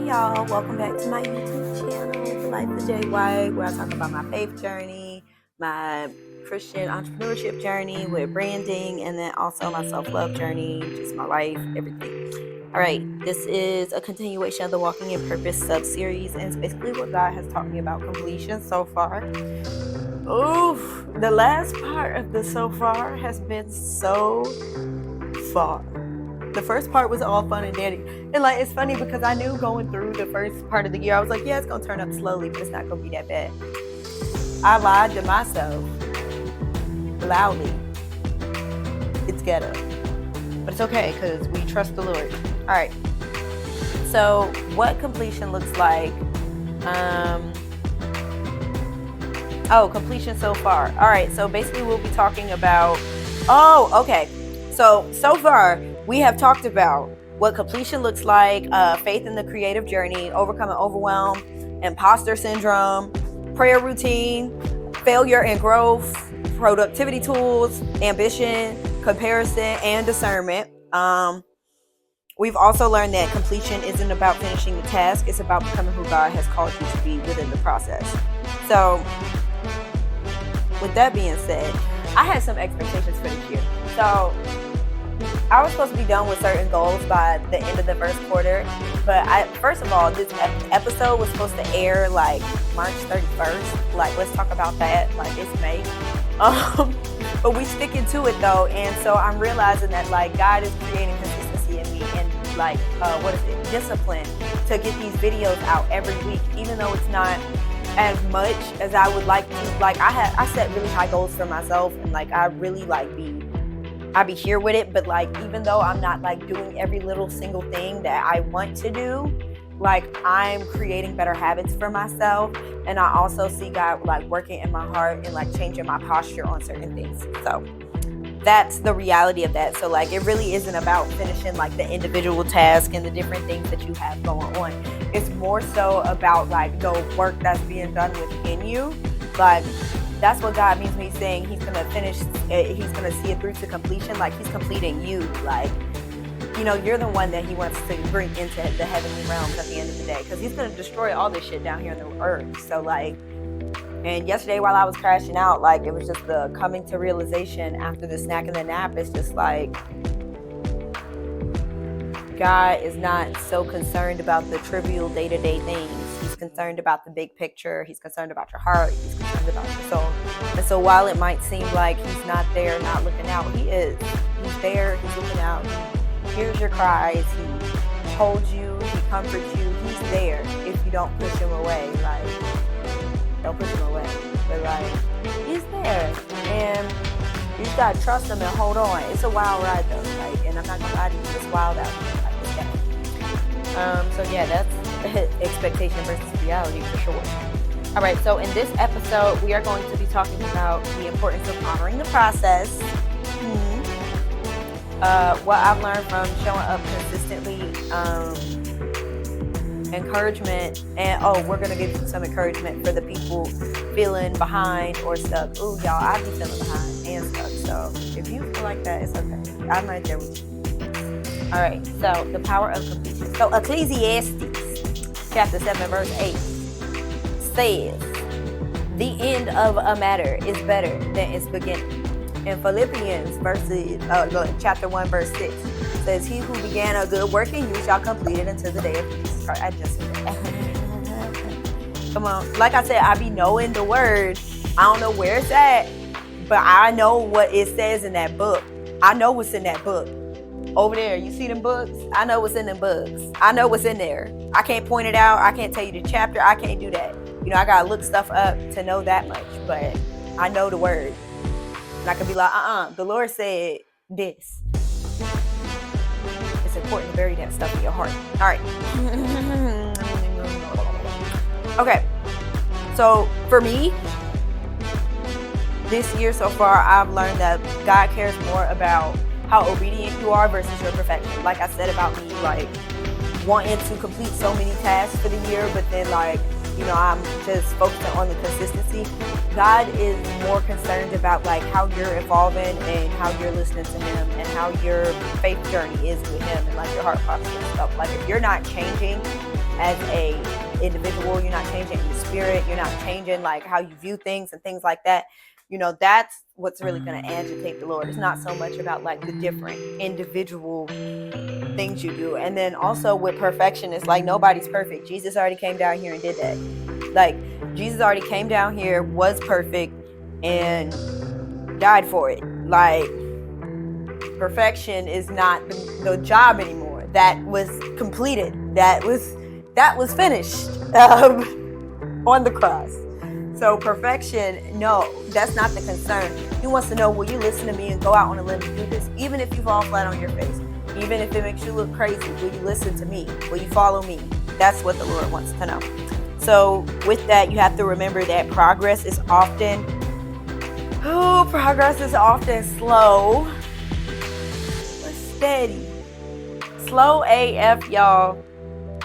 y'all, welcome back to my YouTube channel, The Life of JY, where I talk about my faith journey, my Christian entrepreneurship journey with branding, and then also my self-love journey, just my life, everything. All right, this is a continuation of the Walking in Purpose sub-series, and it's basically what God has taught me about completion so far. Oof, the last part of the so far has been so far. The first part was all fun and dandy. And like, it's funny because I knew going through the first part of the year, I was like, yeah, it's going to turn up slowly, but it's not going to be that bad. I lied to myself loudly. It's ghetto. But it's okay because we trust the Lord. All right. So what completion looks like. Completion so far. All right. So basically we'll be talking about, okay. So far, we have talked about what completion looks like, faith in the creative journey, overcoming overwhelm, imposter syndrome, prayer routine, failure and growth, productivity tools, ambition, comparison, and discernment. We've also learned that completion isn't about finishing the task. It's about becoming who God has called you to be within the process. So with that being said, I had some expectations for this year. So I was supposed to be done with certain goals by the end of the first quarter, but first of all, this episode was supposed to air like March 31st. Like, let's talk about that. Like, it's May. But we sticking to it though, and so I'm realizing that like God is creating consistency in me and like discipline to get these videos out every week, even though it's not as much as I would like to. Like, I set really high goals for myself, and like I really like I be here with it, but like even though I'm not like doing every little single thing that I want to do, like I'm creating better habits for myself, and I also see God like working in my heart and like changing my posture on certain things. So that's the reality of that. So like it really isn't about finishing like the individual task and the different things that you have going on. It's more so about like the work that's being done within you. Like that's what God means when he's saying he's going to finish, he's going to see it through to completion. Like he's completing you. Like, you know, you're the one that he wants to bring into the heavenly realms at the end of the day, because he's going to destroy all this shit down here on the earth. So like, and yesterday while I was crashing out, like it was just the coming to realization after the snack and the nap. It's just like, God is not so concerned about the trivial day-to-day things. He's concerned about the big picture. He's concerned about your heart. He's concerned about your soul. And so while it might seem like he's not there, not looking out, he is. He's there. He's looking out. He hears your cries. He holds you. He comforts you. He's there if you don't push him away. Like, don't push him away. But like, he's there. And you just gotta trust him and hold on. It's a wild ride though. Like, and I'm not gonna lie to you, it's wild out here. Like, it's ghetto. So yeah, that's expectation versus reality for sure. All right, so in this episode, we are going to be talking about the importance of honoring the process. What I've learned from showing up consistently, encouragement, and we're going to give you some encouragement for the people feeling behind or stuck. Ooh, y'all, I be feeling behind and stuck, so if you feel like that, it's okay. I'm right there with you. All right, so the power of completion. So Ecclesiastes chapter 7 verse 8 says, the end of a matter is better than its beginning. In Philippians chapter 1 verse 6 says, he who began a good work in you shall complete it until the day of Jesus Christ. I just said that. Come on. Like I said, I be knowing the word. I don't know where it's at, but I know what it says in that book. I know what's in that book. Over there, you see them books? I know what's in them books. I know what's in there. I can't point it out. I can't tell you the chapter. I can't do that. You know, I gotta look stuff up to know that much, but I know the word. And I can be like, the Lord said this. It's important to bury that stuff in your heart. All right. Okay. So for me, this year so far, I've learned that God cares more about how obedient you are versus your perfection. Like I said about me, like wanting to complete so many tasks for the year, but then like, you know, I'm just focusing on the consistency. God is more concerned about like how you're evolving and how you're listening to him and how your faith journey is with him and like your heart posture and stuff. Like if you're not changing as a individual. You're not changing your spirit. You're not changing like how you view things and things like that. That's what's really going to agitate the Lord. It's not so much about like the different individual things you do. And then also with perfection, it's like nobody's perfect. Jesus already came down here and did that. Like Jesus already came down here, was perfect, and died for it. Like perfection is not the job anymore. That was completed. That was finished on the cross. So perfection, no, that's not the concern. He wants to know, will you listen to me and go out on a limb and do this? Even if you fall flat on your face, even if it makes you look crazy, will you listen to me? Will you follow me? That's what the Lord wants to know. So with that, you have to remember that progress is often slow, but steady. Slow AF, y'all,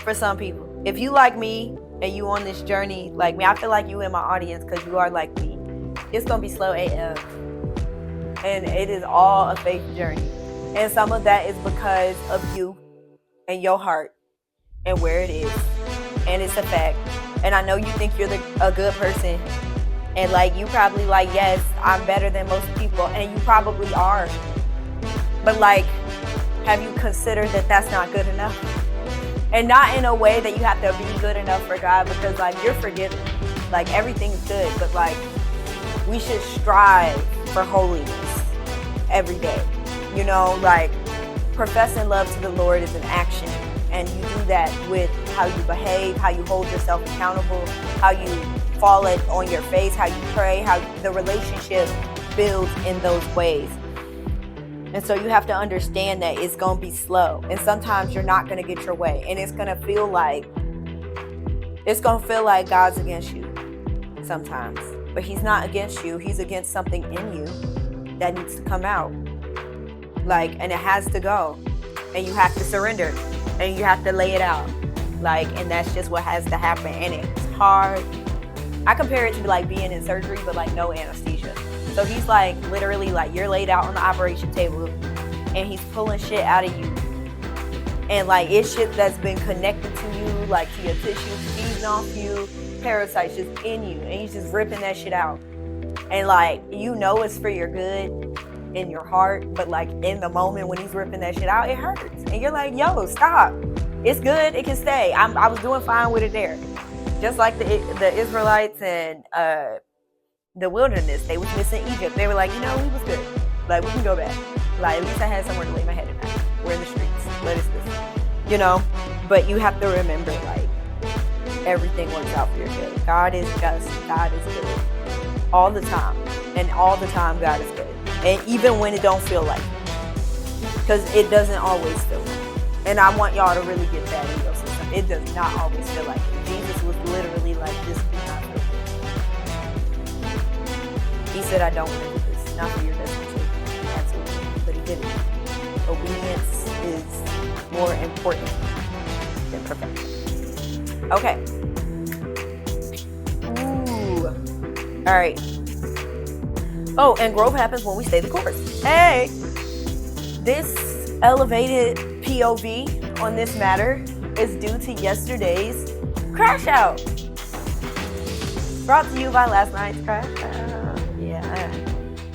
for some people. If you like me and you on this journey like me, I feel like you in my audience because you are like me. It's going to be slow AF. And it is all a faith journey. And some of that is because of you and your heart and where it is. And it's a fact. And I know you think you're a good person. And like you probably like, yes, I'm better than most people. And you probably are. But like, have you considered that that's not good enough? And not in a way that you have to be good enough for God, because like you're forgiven. Like everything's good. But like we should strive for holiness every day. Like professing love to the Lord is an action. And you do that with how you behave, how you hold yourself accountable, how you fall on your face, how you pray, how the relationship builds in those ways. And so you have to understand that it's going to be slow. And sometimes you're not going to get your way. And it's going to feel like God's against you sometimes. But he's not against you. He's against something in you that needs to come out. And it has to go. And you have to surrender. And you have to lay it out. And that's just what has to happen. And it's hard. I compare it to like being in surgery, but like no anesthesia. So he's like literally like you're laid out on the operation table and he's pulling shit out of you. And like it's shit that's been connected to you, like to your tissues, feeding off you, parasites just in you. And he's just ripping that shit out. And like, it's for your good in your heart. But like in the moment when he's ripping that shit out, it hurts. And you're like, yo, stop. It's good. It can stay. I was doing fine with it there. Just like the Israelites and the wilderness, they was missing Egypt. They were like, we was good. Like, we can go back. Like, at least I had somewhere to lay my head at night. We're in the streets. Let us listen. But you have to remember, like, everything works out for your good. God is just. God is good. All the time. And all the time, God is good. And even when it don't feel like it. Because it doesn't always feel like it. And I want y'all to really get that in your system. It does not always feel like it. Jesus was literally like, this do not feel good. He said, I don't want to do this. Not for your best interest. Absolutely. But he did it. Obedience is more important than perfection. Okay. Ooh. All right. Oh, and growth happens when we stay the course. Hey! This elevated POV on this matter is due to yesterday's crash out. Brought to you by last night's crash out. Yeah.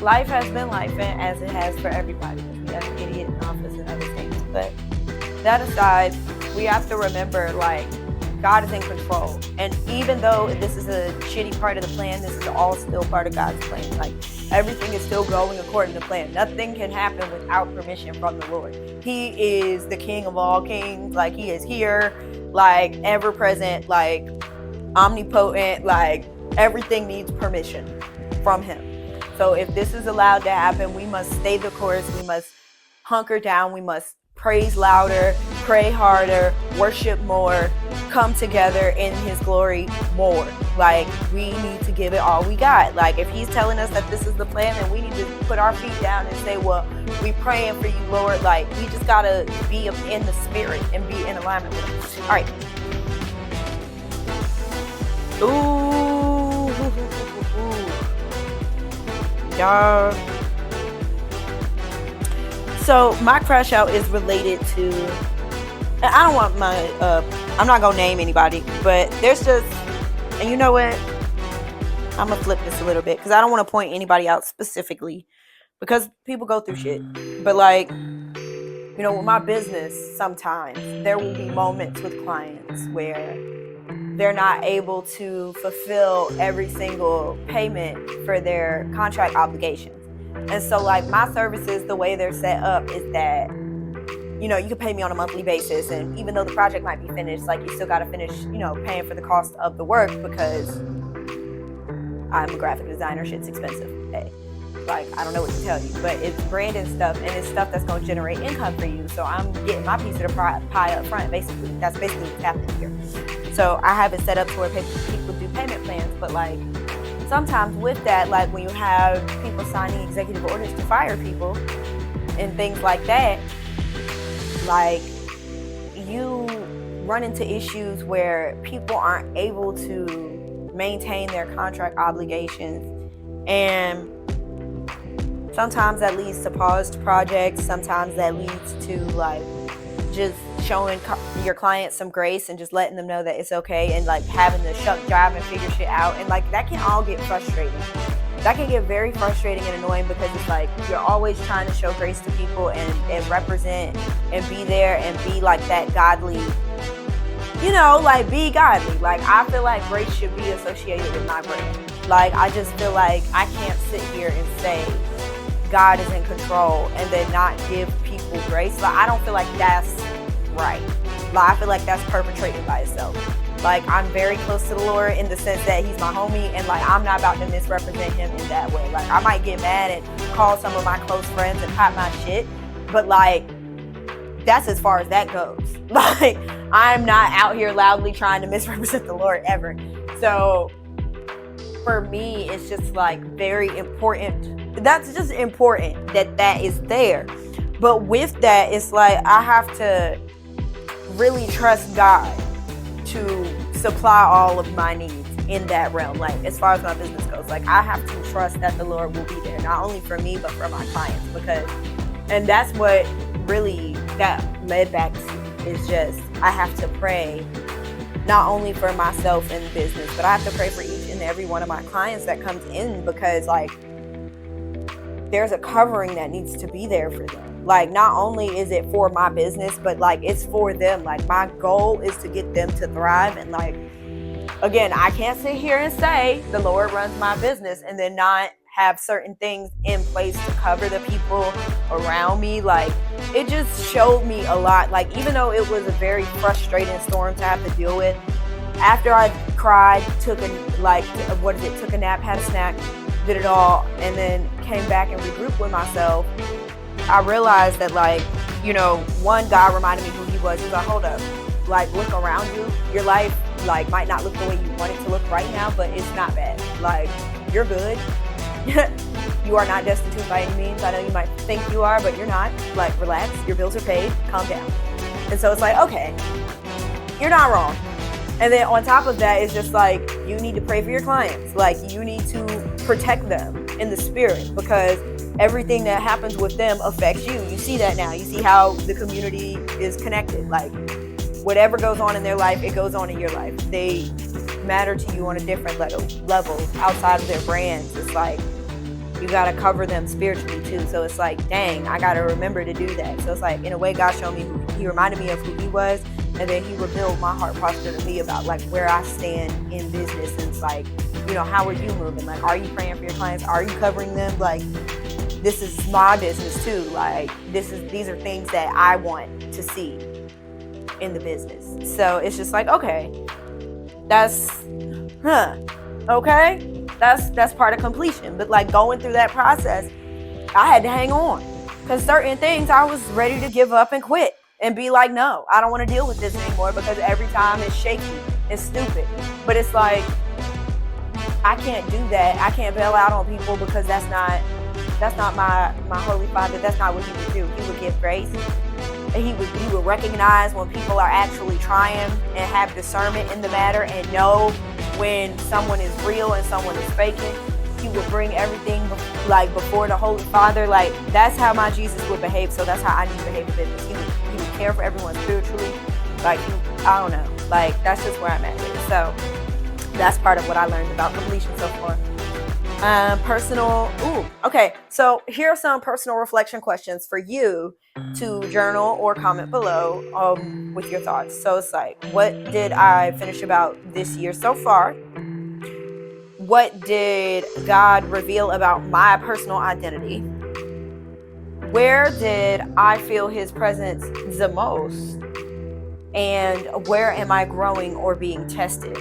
Life has been life, as it has for everybody. We have an idiot in office and other things. But that aside, we have to remember, like, God is in control. And even though this is a shitty part of the plan, this is all still part of God's plan. Like, everything is still going according to plan. Nothing can happen without permission from the Lord. He is the King of all kings. Like, he is here, like, ever present, like, omnipotent. Like, everything needs permission from him. So if this is allowed to happen, we must stay the course. We must hunker down. We must praise louder, pray harder, worship more, come together in his glory more. Like, we need to give it all we got. Like, if he's telling us that this is the plan, then we need to put our feet down and say, well, we praying for you, Lord. Like, we just gotta be in the spirit and be in alignment with him. All right. Ooh. Y'all. So my crash out is related to I don't want my, I'm not going to name anybody, but there's just, and you know what? I'm going to flip this a little bit because I don't want to point anybody out specifically because people go through shit. But like, you know, with my business, sometimes there will be moments with clients where they're not able to fulfill every single payment for their contract obligations. And so like my services, the way they're set up is that, you know, you can pay me on a monthly basis, and even though the project might be finished, like you still got to finish, you know, paying for the cost of the work because I'm a graphic designer. Shit's expensive. Hey, like I don't know what to tell you, but it's branding stuff and it's stuff that's going to generate income for you. So I'm getting my piece of the pie up front. Basically, that's basically what's happening here. So I have it set up to where people do payment plans, but like sometimes with that, like when you have people signing executive orders to fire people and things like that, like you run into issues where people aren't able to maintain their contract obligations, and sometimes that leads to paused projects. Sometimes that leads to like just showing your client some grace and just letting them know that it's okay, and like having to shuck job and figure shit out, and like that can all get frustrating. That can get very frustrating and annoying because it's like you're always trying to show grace to people and represent and be there and be like that godly, you know, like be godly. Like I feel like grace should be associated with my brand. Like I just feel like I can't sit here and say God is in control and then not give people grace. Like I don't feel like that's right. Like I feel like that's perpetrated by itself. Like I'm very close to the Lord in the sense that he's my homie, and like I'm not about to misrepresent him in that way. Like I might get mad and call some of my close friends and pop my shit, but like that's as far as that goes. Like I'm not out here loudly trying to misrepresent the Lord ever. So for me, it's just like very important. That's just important that is there. But with that, it's like I have to really trust God to supply all of my needs in that realm. Like as far as my business goes, like I have to trust that the Lord will be there, not only for me, but for my clients, because, and that's what really got led back to, is just, I have to pray not only for myself in business, but I have to pray for each and every one of my clients that comes in, because like there's a covering that needs to be there for them. Like not only is it for my business, but like it's for them. Like my goal is to get them to thrive. And like, again, I can't sit here and say the Lord runs my business and then not have certain things in place to cover the people around me. Like it just showed me a lot. Like even though it was a very frustrating storm to have to deal with, after I cried, took a nap, had a snack, did it all, and then came back and regrouped with myself, I realized that, like, you know, one, God reminded me who he was. He was like, hold up, like, look around you. Your life, like, might not look the way you want it to look right now, but it's not bad. Like, you're good. You are not destitute by any means. I know you might think you are, but you're not. Like, relax. Your bills are paid. Calm down. And so it's like, okay, you're not wrong. And then on top of that, it's just like, you need to pray for your clients. Like, you need to protect them in the spirit, because everything that happens with them affects you. You see that now. You see how the community is connected. Like, whatever goes on in their life, it goes on in your life. They matter to you on a different level outside of their brands. It's like, you got to cover them spiritually too. So it's like, dang, I got to remember to do that. So it's like, in a way, God showed me he reminded me of who he was. And then he revealed my heart posture to me about like where I stand in business. And it's like, you know, how are you moving? Like, are you praying for your clients? Are you covering them? Like, this is my business too. Like, these are things that I want to see in the business. So it's just like, okay, okay, that's part of completion. But like going through that process, I had to hang on, because certain things I was ready to give up and quit and be like, no, I don't want to deal with this anymore, because every time it's shaky, it's stupid. But it's like, I can't do that. I can't bail out on people, because that's not my Holy Father. That's not what he would do. He would give grace. And he would recognize when people are actually trying and have discernment in the matter and know when someone is real and someone is faking. He would bring everything like before the Holy Father. Like, that's how my Jesus would behave. So that's how I need to behave with business. He would care for everyone spiritually. Like, I don't know. Like, that's just where I'm at with it. So that's part of what I learned about completion so far. Okay. So here are some personal reflection questions for you to journal or comment below with your thoughts. So it's like, what did I finish about this year so far? What did God reveal about my personal identity? Where did I feel his presence the most? And where am I growing or being tested?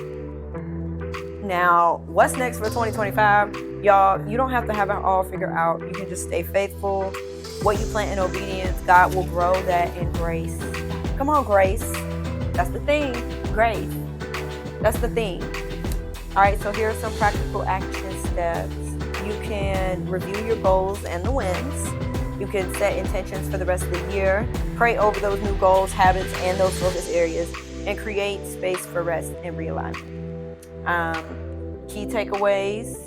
Now, what's next for 2025? Y'all, you don't have to have it all figured out. You can just stay faithful. What you plant in obedience, God will grow that in grace. Come on, grace. That's the thing. Grace. That's the thing. All right, so here are some practical action steps. You can review your goals and the wins. You can set intentions for the rest of the year. Pray over those new goals, habits, and those focus areas, and create space for rest and realignment. Key takeaways: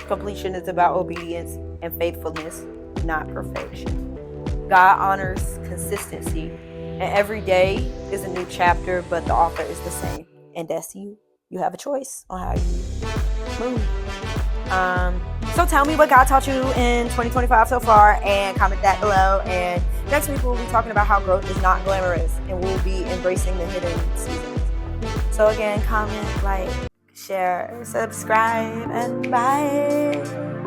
completion is about obedience and faithfulness, not perfection. God honors consistency, and every day is a new chapter, but the author is the same, and that's you. You have a choice on how you move. So tell me what God taught you in 2025 so far, and comment that below. And next week we'll be talking about how growth is not glamorous, and we'll be embracing the hidden seasons. So again, comment, like, share, subscribe, and bye.